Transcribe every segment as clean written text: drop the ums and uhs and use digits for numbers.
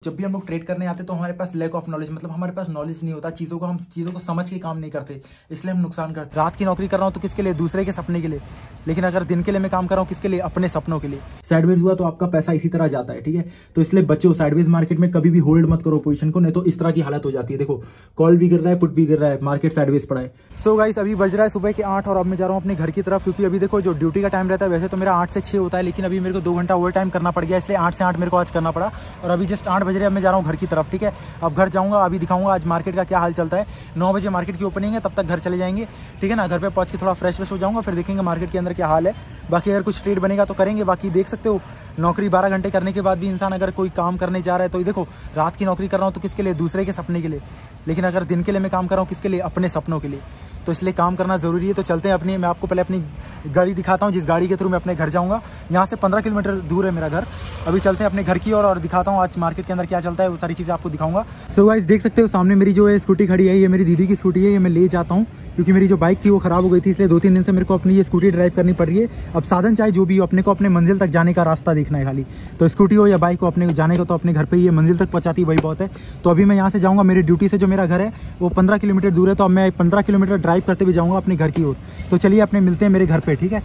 जब भी हम लोग ट्रेड करने आते हैं तो हमारे पास लैक ऑफ नॉलेज, मतलब हमारे पास नॉलेज नहीं होता चीज़ों को, हम चीज़ों को समझ के काम नहीं करते, इसलिए हम नुकसान करते हैं। रात की नौकरी कर रहा हूँ तो किसके लिए? दूसरे के सपने के लिए। लेकिन अगर दिन के लिए मैं काम कर रहा हूँ किसके लिए? अपने सपनों के लिए। साइडवेज हुआ तो आपका पैसा इसी तरह जाता है, ठीक है। तो इसलिए बच्चों, साइडवेज मार्केट में कभी भी होल्ड मत करो पोजीशन को, नहीं तो इस तरह की हालत हो जाती है। देखो कॉल भी गिर रहा है, पुट भी गिर रहा है, मार्केट साइडवेज पड़ा है। सो गाइस, अभी बज रहा है सुबह के 8 और अब मैं जा रहा हूँ अपने घर की तरफ, क्योंकि अभी देखो जो ड्यूटी का टाइम रहता है वैसे तो मेरा 8 से 6 होता है, लेकिन अभी मेरे को 2 घंटा ओवर टाइम करना पड़ गया, इसलिए 8 से 8 मेरे को आज करना पड़ा। और अभी जस्ट 8 बज रहे हैं, अब मैं जा रहा हूँ घर की तरफ, ठीक है। अब घर जाऊंगा, अभी दिखाऊंगा आज मार्केट का क्या हाल चलता है। 9 बजे मार्केट की ओपनिंग है, तब तक घर चले जाएंगे, ठीक है ना। घर पे पहुंच के थोड़ा फ्रेश हो जाऊंगा, फिर देखेंगे मार्केट के अंदर क्या हाल है। बाकी अगर कुछ ट्रेड बनेगा तो करेंगे। बाकी देख सकते हो नौकरी 12 घंटे करने के बाद भी इंसान अगर कोई काम करने जा रहा है तो देखो रात की नौकरी कर रहा हूँ तो किसके लिए? दूसरे के सपने के लिए। लेकिन अगर दिन के लिए मैं काम कर रहा हूँ किसके लिए? अपने सपनों के लिए। तो इसलिए काम करना जरूरी है। तो चलते हैं मैं आपको पहले अपनी गाड़ी दिखाता हूँ, जिस गाड़ी के थ्रू मैं अपने घर जाऊँगा। यहाँ से 15 किलोमीटर दूर है मेरा घर। अभी चलते हैं अपने घर की ओर और दिखाता हूँ आज मार्केट के अंदर क्या चलता है, वो सारी चीज़ें आपको दिखाऊंगा। सो गाइस, देख सकते हो सामने मेरी जो है स्कूटी खड़ी है, ये मेरी दीदी की स्कूटी है। ये मैं ले जाता हूँ क्योंकि मेरी जो बाइक थी वो खराब हो गई थी, इसलिए 2-3 दिन से मेरे को अपनी ये स्कूटी ड्राइव करनी पड़ रही है। अब साधन चाहे जो भी हो, अपने को अपने मंजिल तक जाने का रास्ता देखना है खाली। तो स्कूटी हो या बाइक हो, अपने जाने को तो अपने घर पे ही है, मंजिल तक पहुंचाती वही बहुत है। तो अभी मैं यहाँ से जाऊँगा, मेरी ड्यूटी से जो मेरा घर है वो 15 किलोमीटर दूर है, तो अब मैं 15 किलोमीटर ड्राइव करते हुए जाऊँगा अपने घर की ओर। तो चलिए अपने मिलते हैं मेरे घर पे, ठीक है।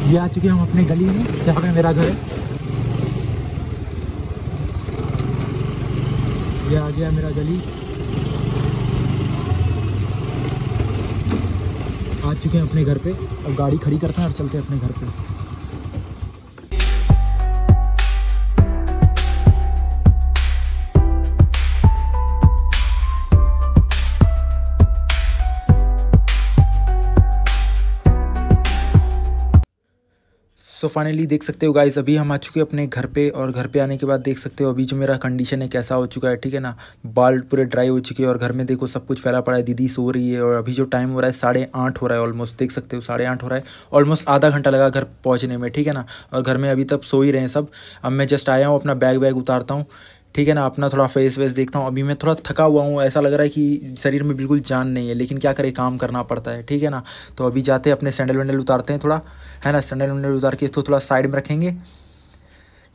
ये आ चुके हैं हम अपने गली में जहाँ पे मेरा घर है। ये आ गया मेरा गली। आ चुके हैं अपने घर पे। अब गाड़ी खड़ी करते हैं और चलते हैं अपने घर पे। सो फाइनली देख सकते हो गाइस, अभी हम आ चुके हैं अपने घर पे। और घर पे आने के बाद देख सकते हो अभी जो मेरा कंडीशन है कैसा हो चुका है, ठीक है ना। बाल पूरे ड्राई हो चुके हैं और घर में देखो सब कुछ फैला पड़ा है। दीदी सो रही है और अभी जो टाइम हो रहा है 8:30 हो रहा है ऑलमोस्ट। देख सकते हो 8:30 हो रहा है, ऑलमोस्ट आधा घंटा लगा घर पहुँचने में, ठीक है ना। और घर में अभी तक सो ही रहे हैं सब। अब मैं जस्ट आया हूँ, अपना बैग उतारता हूँ, ठीक है ना। अपना थोड़ा फेस वेस देखता हूँ। अभी मैं थोड़ा थका हुआ हूँ, ऐसा लग रहा है कि शरीर में बिल्कुल जान नहीं है, लेकिन क्या करें, काम करना पड़ता है, ठीक है ना। तो अभी जाते हैं अपने सैंडल वैंडल उतारते हैं थोड़ा, है ना। सैंडल वैंडल उतार के इसको थोड़ा साइड में रखेंगे,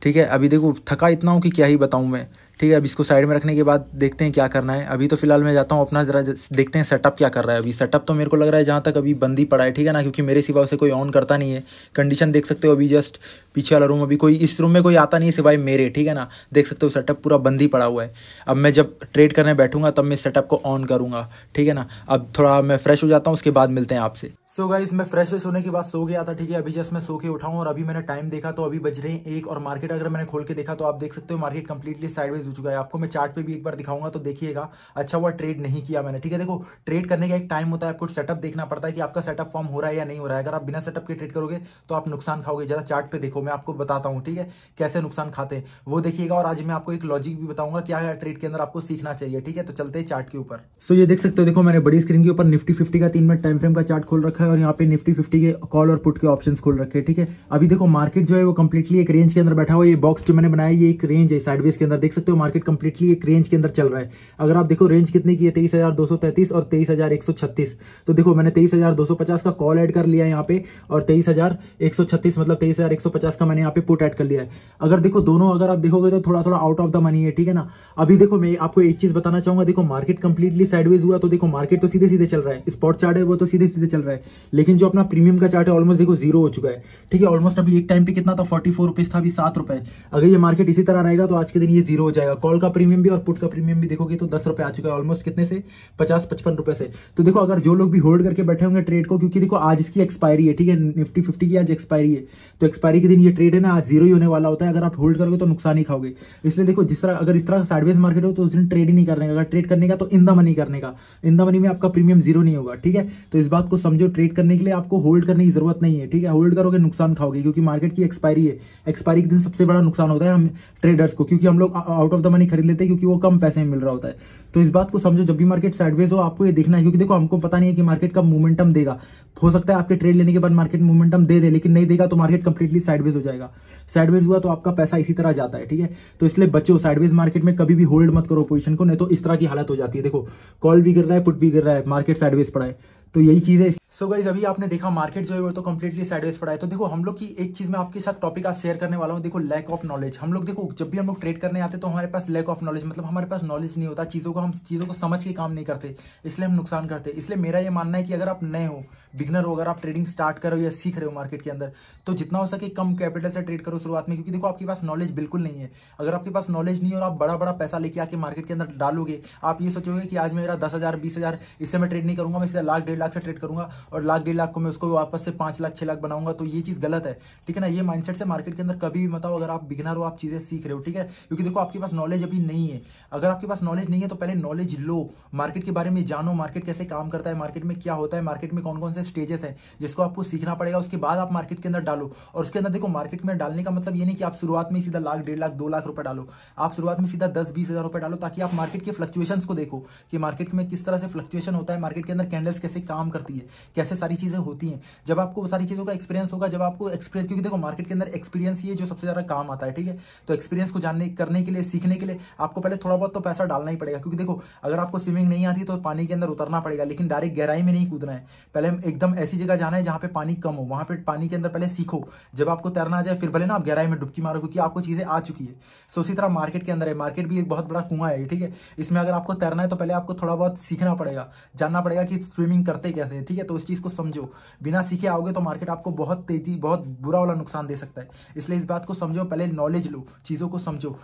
ठीक है। अभी देखो थका इतना हूँ कि क्या ही बताऊँ मैं, ठीक है। अब इसको साइड में रखने के बाद देखते हैं क्या करना है। अभी तो फिलहाल मैं जाता हूँ अपना जरा देखते हैं सेटअप क्या कर रहा है। अभी सेटअप तो मेरे को लग रहा है जहाँ तक अभी बंद ही पड़ा है, ठीक है ना, क्योंकि मेरे सिवा उसे कोई ऑन करता नहीं है। कंडीशन देख सकते हो अभी जस्ट पीछे वाला रूम, अभी कोई इस रूम में कोई आता नहीं है सिवाय मेरे, ठीक है ना। देख सकते हो सेटअप पूरा बंद ही पड़ा हुआ है। अब मैं जब ट्रेड करने बैठूंगा तब मैं सेटअप को ऑन करूँगा, ठीक है ना। अब थोड़ा मैं फ्रेश हो जाता हूँ, उसके बाद मिलते हैं आपसे। सो गाइस, मैं फ्रेश होने के बाद सो गया था, ठीक है। अभी जस्ट मैं सो के उठाऊँ और अभी मैंने टाइम देखा तो अभी बज रहे हैं 1 और मार्केट अगर मैंने खोल के देखा तो आप देख सकते हो मार्केट कंप्लीटली साइडवेज हो चुका है। आपको मैं चार्ट पे भी एक बार दिखाऊंगा तो देखिएगा। अच्छा हुआ ट्रेड नहीं किया मैंने, ठीक है। देखो ट्रेड करने का एक टाइम होता है, आपको सेटअप देखना पड़ता है कि आपका सेटअप फॉर्म हो रहा है या नहीं हो रहा है। अगर आप बिना सेटअप के ट्रेड करोगे तो आप नुकसान खाओगे। जरा चार्ट पे देखो, मैं आपको बताता हूँ, ठीक है, कैसे नुकसान खाते हैं वो देखिएगा। और आज मैं आपको एक लॉजिक भी बताऊंगा क्या ट्रेड के अंदर आपको सीखना चाहिए, ठीक है। तो चलते हैं चार्ट के ऊपर। सो ये देख सकते हो, देखो मैंने बड़ी स्क्रीन के ऊपर निफ्टी 50 का 3 मिनट टाइम फ्रेम का चार्ट खोल रखा है और यहाँ पे निफ्टी 50 के कॉल और पुट के ऑप्शंस खोल रखे हैं, ठीक है। अभी देखो मार्केट जो है वो कंप्लीटली एक रेंज के अंदर बैठा हुआ है। ये बॉक्स जो मैंने बनाया ये एक रेंज है साइडवेज के अंदर, देख सकते हो मार्केट कंप्लीटली एक रेंज के अंदर चल रहा है। अगर आप देखो रेंज कितने की है, 23,233 और 23,136। तो देखो मैंने 23,250 का कॉल ऐड कर लिया है यहाँ पे और 23,136 मतलब 23,150 का मैंने यहाँ पे पुट ऐड कर लिया है। अगर देखो दोनों अगर आप देखोगे तो थोड़ा थोड़ा आउट ऑफ द मनी है, ठीक है ना। अभी देखो मैं आपको एक चीज बताना चाहूंगा, देखो मार्केट कंप्लीटली साइडवेज हुआ तो देखो मार्केट तो सीधे सीधे चल रहा है, स्पॉट चार्ट है वो तो सीधे सीधे चल रहा है। लेकिन जो अपना प्रीमियम का चार्ट है ऑलमोस्ट देखो जीरो हो चुका है, ठीक है। ऑलमोस्ट अभी एक टाइम पे कितना था, 44 रुपीज था, अभी 7 रुपए। अगर ये मार्केट इसी तरह रहेगा तो आज के दिन ये जीरो हो जाएगा। कॉल का प्रीमियम भी और पुट का प्रीमियम भी देखोगे तो 10 रुपए आ चुका है ऑलमोस्ट, कितने से 50-55 रुपए से। तो देखो अगर जो लोग भी होल्ड करके बैठे होंगे ट्रेड को, क्योंकि देखो आज इसकी एक्सपायरी है, ठीक है, निफ्टी 50 की आज एक्सपायरी है, तो एक्सपायरी के दिन ये ट्रेड है ना आज जीरो ही होने वाला होता है। अगर आप होल्ड करोगे तो नुकसान ही खाओगे। इसलिए देखो जिस तरह अगर इस तरह साइडवेज मार्केट हो तो उस दिन ट्रेड ही नहीं करने का। अगर ट्रेड करने का तो इन द मनी करने का, इन द मनी में आपका प्रीमियम जीरो नहीं होगा, ठीक है। तो इस बात को समझो, ट्रेड करने के लिए आपको होल्ड करने की जरूरत नहीं है, ठीक है। होल्ड करोगे नुकसान खाओगे, क्योंकि मार्केट की एक्सपायरी है। एक्सपायरी के दिन सबसे बड़ा नुकसान होता है हम ट्रेडर्स को, क्योंकि हम लोग आउट ऑफ द मनी खरीद लेते हैं, क्योंकि वो कम पैसे में मिल रहा होता है। तो इस बात को समझो, जब भी मार्केट साइडवेज हो आपको ये देखना है, क्योंकि देखो हमको पता नहीं है कि मार्केट कब मोमेंटम देगा। हो सकता है आपके ट्रेड लेने के बाद मार्केट मोमेंटम दे दे, लेकिन नहीं देगा तो मार्केट कंप्लीटली साइडवेज हो जाएगा। साइडवेज हुआ तो आपका पैसा इसी तरह जाता है, ठीक है। तो इसलिए बच्चों, साइडवेज मार्केट में कभी भी होल्ड मत करो पोजीशन को, नहीं तो इस तरह की हालत हो जाती है। देखो कॉल भी गिर रहा है, पुट भी गिर रहा है, मार्केट साइडवेज पड़ा है। तो यही चीज है। सो गाइस, अभी आपने देखा मार्केट जो है वो तो कंप्लीटली साइडवेज पड़ा है। तो देखो हम लोग की एक चीज मैं आपके साथ टॉपिक आज शेयर करने वाला हूँ। देखो लैक ऑफ नॉलेज। हम लोग देखो जब भी हम लोग ट्रेड करने आते हैं तो हमारे पास लैक ऑफ नॉलेज, मतलब हमारे पास नॉलेज नहीं होता चीजों को, हम चीजों को समझ के काम नहीं करते, इसलिए हम नुकसान करते हैं। इसलिए मेरा ये मानना है कि अगर आप नए हो, बिगनर हो, अगर आप ट्रेडिंग स्टार्ट करो या सीख रहे हो मार्केट के अंदर, तो जितना हो सके कम कैपिटल से ट्रेड करो शुरुआत में, क्योंकि देखो आपके पास नॉलेज बिल्कुल नहीं है। अगर आपके पास नॉलेज नहीं है और आप बड़ा बड़ा पैसा लेके आके मार्केट के अंदर डालोगे, आप ये सोचोगे कि आज मेरा 10,000 20,000 इससे मैं ट्रेड नहीं करूंगा, मैं सीधा लाख 1.5 लाख से ट्रेड करूंगा और लाख 1.5 लाख को मैं उसको वापस से 5 लाख 6 लाख बनाऊंगा, तो ये चीज गलत है, ठीक है ना। ये माइंडसेट से मार्केट के अंदर कभी भी मत आओ अगर आप बिगनर हो, आप चीजें सीख रहे हो, ठीक है। क्योंकि देखो आपके पास नॉलेज अभी नहीं है। अगर आपके पास नॉलेज नहीं है तो पहले नॉलेज लो, मार्केट के बारे में जानो, मार्केट कैसे काम करता है, मार्केट में क्या होता है, मार्केट में कौन कौन से स्टेजेस है जिसको आपको सीखना पड़ेगा। उसके बाद आप मार्केट के अंदर डालो। और उसके अंदर देखो मार्केट में डालने का मतलब ये नहीं कि आप शुरुआत में सीधा लाख 1.5 लाख 2 लाख रुपए डालो। आप शुरुआत में सीधा 10-20 हजार रुपए डालो, ताकि आप मार्केट के फ्लक्चुएशंस को देखो कि मार्केट में किस तरह से फ्लक्चुएशन होता है, मार्केट के अंदर कैंडल्स कैसे काम करती है, कैसे सारी चीजें होती हैं। जब आपको वो सारी चीजों का एक्सपीरियंस होगा, जब आपको एक्सपीरियंस, क्योंकि देखो मार्केट के अंदर एक्सपीरियंस ही है जो सबसे ज्यादा काम आता है, ठीक है। तो एक्सपीरियंस को जानने करने के लिए, सीखने के लिए आपको पहले थोड़ा बहुत तो पैसा डालना ही पड़ेगा। क्योंकि देखो अगर आपको स्विमिंग नहीं आती तो पानी के अंदर उतरना पड़ेगा, लेकिन डायरेक्ट गहराई में नहीं कूदना है। पहले एकदम ऐसी जगह जाना है जहां पे पानी कम हो, वहां पे पानी के अंदर पहले सीखो। जब आपको तैरना आ जाए फिर भले ना आप गहराई में डुबकी मारो, क्योंकि आपको चीजें आ चुकी है। सो इसी तरह मार्केट के अंदर है, मार्केट भी एक बहुत बड़ा कुआं है, ठीक है। इसमें अगर आपको तैरना है तो पहले आपको थोड़ा बहुत सीखना पड़ेगा, जानना पड़ेगा कि स्विमिंग करते कैसे, ठीक है। तो उस चीज को समझो, बिना सीखे आओगे तो मार्केट आपको बहुत तेजी, बहुत बुरा वाला नुकसान दे सकता है। इसलिए इस बात को समझो, पहले नॉलेज लो, चीजों को समझो।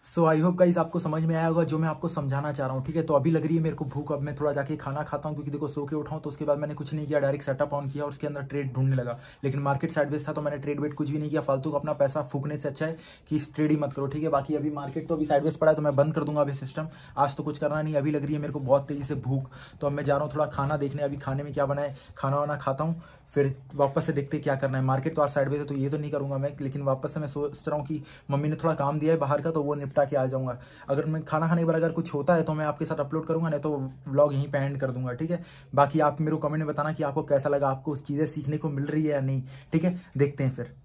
सो आई होप गाइस आपको समझ में आया होगा जो मैं आपको समझाना चाह रहा हूँ, ठीक है। तो अभी लग रही है मेरे को भूख, अब मैं थोड़ा जाके खाना खाता हूँ, क्योंकि देखो सो के उठाऊँ तो उसके बाद मैंने कुछ नहीं किया, डायरेक्ट सेटअप ऑन किया और उसके अंदर ट्रेड ढूंढने लगा। लेकिन मार्केट साइडवेज था तो मैंने ट्रेड वेट कुछ भी नहीं किया, फालतू को अपना पैसा फूकने से अच्छा है कि ट्रेड ही मत करो, ठीक है। बाकी अभी मार्केट तो अभी साइडवेज पड़ा है तो मैं बंद कर दूंगा अभी सिस्टम, आज तो कुछ करना नहीं। अभी लग रही है मेरे को बहुत तेजी से भूख, तो अब मैं जा रहा हूँ थोड़ा खाना देखने, अभी खाने में क्या बनाए, खाना वाना खाता हूँ, फिर वापस से देखते क्या करना है। मार्केट तो आज साइडवेज है तो ये तो नहीं करूंगा मैं, लेकिन वापस से मैं सोच रहा हूँ कि मम्मी ने थोड़ा काम दिया है बाहर का, तो वो निपटा के आ जाऊंगा। अगर मैं खाना खाने के बाद अगर कुछ होता है तो मैं आपके साथ अपलोड करूंगा, नहीं तो व्लॉग यहीं पे एंड कर दूंगा, ठीक है। बाकी आप मेरे को कमेंट में बताना कि आपको कैसा लगा, आपको चीज़ें सीखने को मिल रही है या नहीं, ठीक है। देखते हैं फिर।